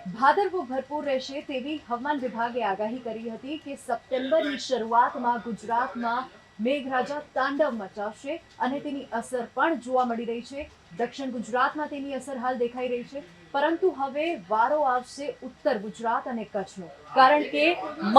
ભાદરવો ભરપૂર રહેશે તેવી હવામાન વિભાગે આગાહી કરી હતી કે સપ્ટેમ્બરની શરૂઆતમાં ગુજરાતમાં મેઘરાજા તાંડવ મચાવશે અને તેની અસર પણ જોવા મળી રહી છે. દક્ષિણ ગુજરાતમાં તેની અસર હાલ દેખાઈ રહી છે, પરંતુ હવે વારો આવશે ઉત્તર ગુજરાત અને કચ્છનો, કારણ કે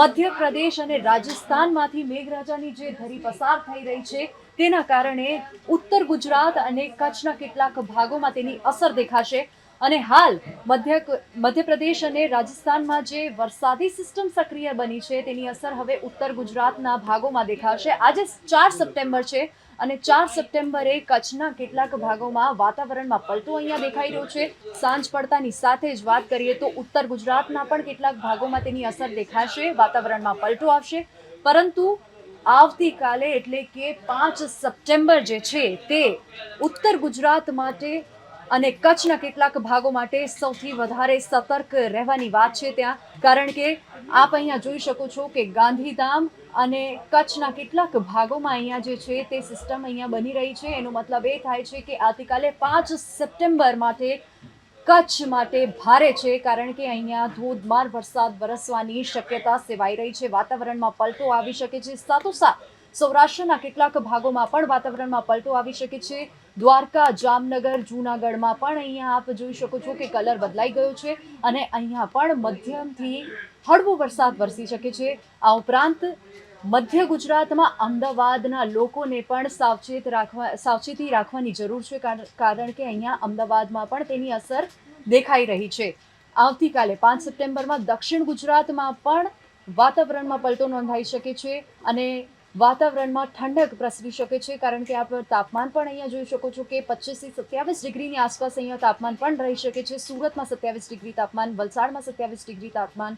મધ્યપ્રદેશ અને રાજસ્થાનમાંથી મેઘરાજાની જે ધરી પસાર થઈ રહી છે તેના કારણે ઉત્તર ગુજરાત અને કચ્છના કેટલાક ભાગોમાં તેની અસર દેખાશે. અને હાલ મધ્યપ્રદેશ અને રાજસ્થાનમાં જે વરસાદી સિસ્ટમ સક્રિય બની છે તેની અસર હવે ઉત્તર ગુજરાતના ભાગોમાં દેખાશે. આજે 4 સપ્ટેમ્બર છે અને 4 સપ્ટેમ્બરે કચ્છના કેટલાક ભાગોમાં વાતાવરણમાં પલટો અહીંયા દેખાઈ રહ્યો છે. સાંજ પડતાની સાથે જ વાત કરીએ તો ઉત્તર ગુજરાતના પણ કેટલાક ભાગોમાં તેની અસર દેખાશે, વાતાવરણમાં પલટો આવશે. પરંતુ આવતીકાલે એટલે કે 5 સપ્ટેમ્બર જે છે તે ઉત્તર ગુજરાત માટે અને કચ્છના કેટલાક ભાગો માટે સૌથી વધારે સતર્ક રહેવાની વાત છે ત્યાં, કારણ કે આપ અહીંયા જોઈ શકો છો કે ગાંધીધામ અને કચ્છના કેટલાક ભાગોમાં અહીંયા જે છે તે સિસ્ટમ અહીંયા બની રહી છે. એનો મતલબ એ થાય છે કે આવતીકાલે 5 સપ્ટેમ્બર માટે કચ્છ માટે ભારે છે, કારણ કે અહીંયા ધોધમાર વરસાદ વરસવાની શક્યતા સેવાઈ રહી છે. વાતાવરણમાં પલટો આવી શકે છે. સાથોસાથ સૌરાષ્ટ્રના કેટલાક ભાગોમાં પણ વાતાવરણમાં પલટો આવી શકે છે. દ્વારકા, જામનગર, જૂનાગઢમાં પણ અહીંયા આપ જોઈ શકો છો કે કલર બદલાઈ ગયો છે અને અહીંયા પણ મધ્યમથી હળવો વરસાદ વરસી શકે છે. આ ઉપરાંત મધ્ય ગુજરાતમાં અમદાવાદના લોકોને પણ સાવચેતી રાખવાની જરૂર છે, કારણ કે અહીંયા અમદાવાદમાં પણ તેની અસર દેખાઈ રહી છે. આવતીકાલે 5 સપ્ટેમ્બરમાં દક્ષિણ ગુજરાતમાં પણ વાતાવરણમાં પલટો નોંધાઈ શકે છે અને વાતાવરણમાં ઠંડક પ્રસરી શકે છે, કારણ કે આપ તાપમાન પણ અહીંયા જોઈ શકો છો કે 25 થી 27 ડિગ્રીની આસપાસ અહીંયા તાપમાન પણ રહી શકે છે. સુરતમાં 27 ડિગ્રી તાપમાન, વલસાડમાં 27 ડિગ્રી તાપમાન.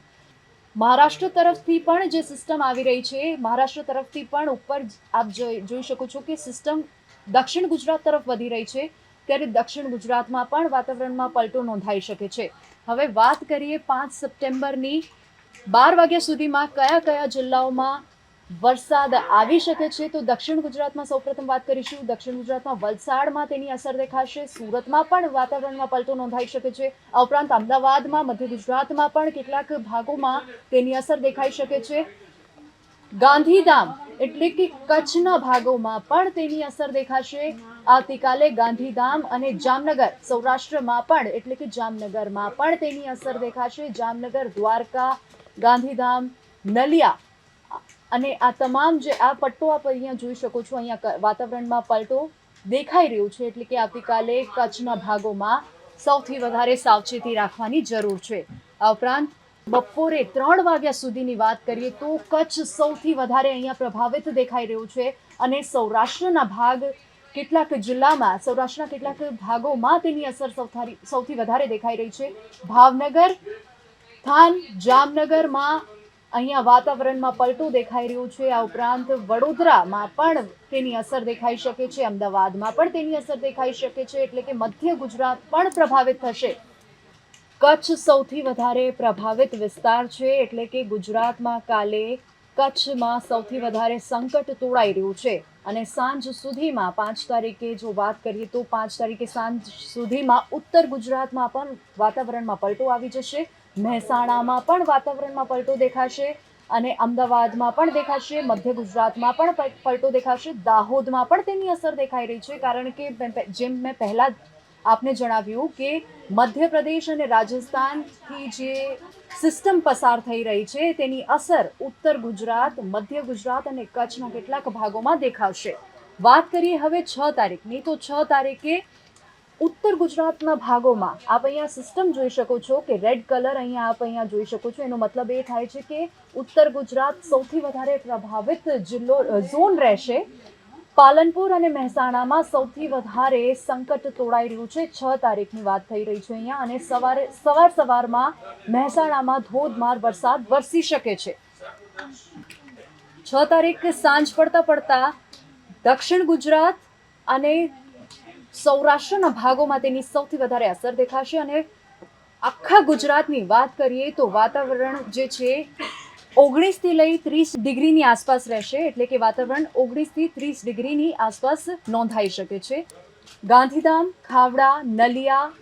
મહારાષ્ટ્ર તરફથી પણ જે સિસ્ટમ આવી રહી છે, મહારાષ્ટ્ર તરફથી પણ ઉપર આપ જોઈ શકો છો કે સિસ્ટમ દક્ષિણ ગુજરાત તરફ વધી રહી છે, ત્યારે દક્ષિણ ગુજરાતમાં પણ વાતાવરણમાં પલટો નોંધાઈ શકે છે. હવે વાત કરીએ 5 સપ્ટેમ્બરની 12 વાગ્યા સુધીમાં કયા કયા જિલ્લાઓમાં વરસાદ આવી શકે છે. તો દક્ષિણ ગુજરાતમાં સૌપ્રથમ વાત કરીશું. દક્ષિણ ગુજરાતમાં વલસાડમાં તેની અસર દેખાશે. સુરતમાં પણ વાતાવરણમાં પલટો નોંધાઈ શકે છે. આ ઉપરાંત અમદાવાદમાં, મધ્ય ગુજરાતમાં પણ કેટલાક ભાગોમાં તેની અસર દેખાઈ શકે છે. ગાંધીધામ એટલે કે કચ્છના ભાગોમાં પણ તેની અસર દેખાશે. આવતીકાલે ગાંધીધામ અને જામનગર, સૌરાષ્ટ્રમાં પણ એટલે કે જામનગરમાં પણ તેની અસર દેખાશે. જામનગર, દ્વારકા, ગાંધીધામ, નલિયા અને આ તમામ જે આ પટ્ટો આપ અહીંયા જોઈ શકો છો, અહીંયા વાતાવરણમાં પલટો દેખાઈ રહ્યું છે, એટલે કે આવતીકાલે કચ્છના ભાગોમાં સૌથી વધારે સાવચેતી રાખવાની જરૂર છે. આ ઉપરાંત બપોરે 3 વાગ્યા સુધીની વાત કરીએ તો કચ્છ સૌથી વધારે અહીંયા પ્રભાવિત દેખાઈ રહ્યું છે અને સૌરાષ્ટ્રના કેટલાક જિલ્લામાં, સૌરાષ્ટ્રના કેટલાક ભાગોમાં તેની અસર સૌથી વધારે દેખાઈ રહી છે. ભાવનગર, થાન, જામનગરમાં અહીંયા વાતાવરણમાં પલટો દેખાઈ રહ્યો છે. આ ઉપરાંત વડોદરામાં પણ તેની અસર દેખાઈ શકે છે. અમદાવાદમાં પણ તેની અસર દેખાઈ શકે છે, એટલે કે મધ્ય ગુજરાત પણ પ્રભાવિત થશે. કચ્છ સૌથી વધારે પ્રભાવિત વિસ્તાર છે, એટલે કે ગુજરાતમાં કાલે કચ્છમાં સૌથી વધારે સંકટ તોળાઈ રહ્યું છે અને સાંજ સુધીમાં 5 તારીખે જો વાત કરીએ તો 5 તારીખે સાંજ સુધીમાં ઉત્તર ગુજરાતમાં પણ વાતાવરણમાં પલટો આવી જશે. મહેસાણામાં પણ વાતાવરણમાં પલટો દેખાશે અને અમદાવાદમાં પણ દેખાશે. મધ્ય ગુજરાતમાં પણ પલટો દેખાશે. દાહોદમાં પણ તેની અસર દેખાઈ રહી છે, કારણ કે જેમ મેં પહેલા આપને જણાવ્યું કે મધ્યપ્રદેશ અને રાજસ્થાનથી જે સિસ્ટમ પસાર થઈ રહી છે તેની અસર ઉત્તર ગુજરાત, મધ્ય ગુજરાત અને કચ્છના કેટલાક ભાગોમાં દેખાશે. વાત કરીએ હવે 6 તારીખની, તો 6 તારીખે ઉત્તર ગુજરાતના ભાગોમાં આપ અહીંયા સિસ્ટમ જોઈ શકો છો કે રેડ કલર અહીંયા આપ અહીંયા જોઈ શકો છો. એનો મતલબ એ થાય છે કે ઉત્તર ગુજરાત સૌથી વધારે પ્રભાવિત ઝોન રહેશે. પાલનપુર અને મહેસાણામાં સૌથી વધારે સંકટ તોળાઈ રહ્યું છે. 6 તારીખની વાત થઈ રહી છે અહીંયા, અને સવારમાં મહેસાણામાં ધોધમાર વરસાદ વરસી શકે છે. 6 તારીખ સાંજ પડતા દક્ષિણ ગુજરાત અને સૌરાષ્ટ્રના ભાગોમાં તેની સૌથી વધારે અસર દેખાશે અને આખા ગુજરાતની વાત કરીએ તો વાતાવરણ જે છે 19 થી લઈ 30 ડિગ્રીની આસપાસ રહેશે, એટલે કે વાતાવરણ 19 થી 30 ડિગ્રીની આસપાસ નોંધાઈ શકે છે. ગાંધીધામ, ખાવડા, નલિયા,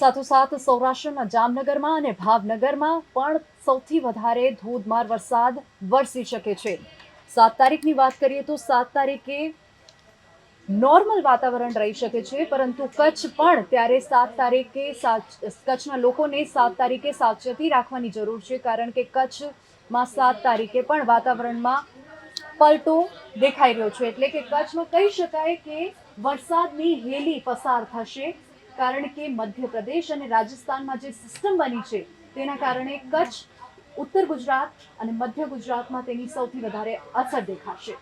સાથોસાથ સૌરાષ્ટ્રના જામનગરમાં અને ભાવનગરમાં પણ સૌથી વધારે ધોધમાર વરસાદ વરસી શકે છે. 7 તારીખની વાત કરીએ તો 7 તારીખે નોર્મલ વાતાવરણ રહી શકે છે, પરંતુ કચ્છ પણ ત્યારે 7 તારીખે કચ્છના લોકોને 7 તારીખે સાવચેતી રાખવાની જરૂર છે, કારણ કે કચ્છમાં 7 તારીખે પણ વાતાવરણમાં પલટો દેખાઈ રહ્યો છે. એટલે કે કચ્છમાં કહી શકાય કે વરસાદની હેલી પસાર થશે, કારણ કે મધ્યપ્રદેશ અને રાજસ્થાનમાં જે સિસ્ટમ બની છે તેના કારણે કચ્છ, ઉત્તર ગુજરાત અને મધ્ય ગુજરાતમાં તેની સૌથી વધારે અસર દેખાશે.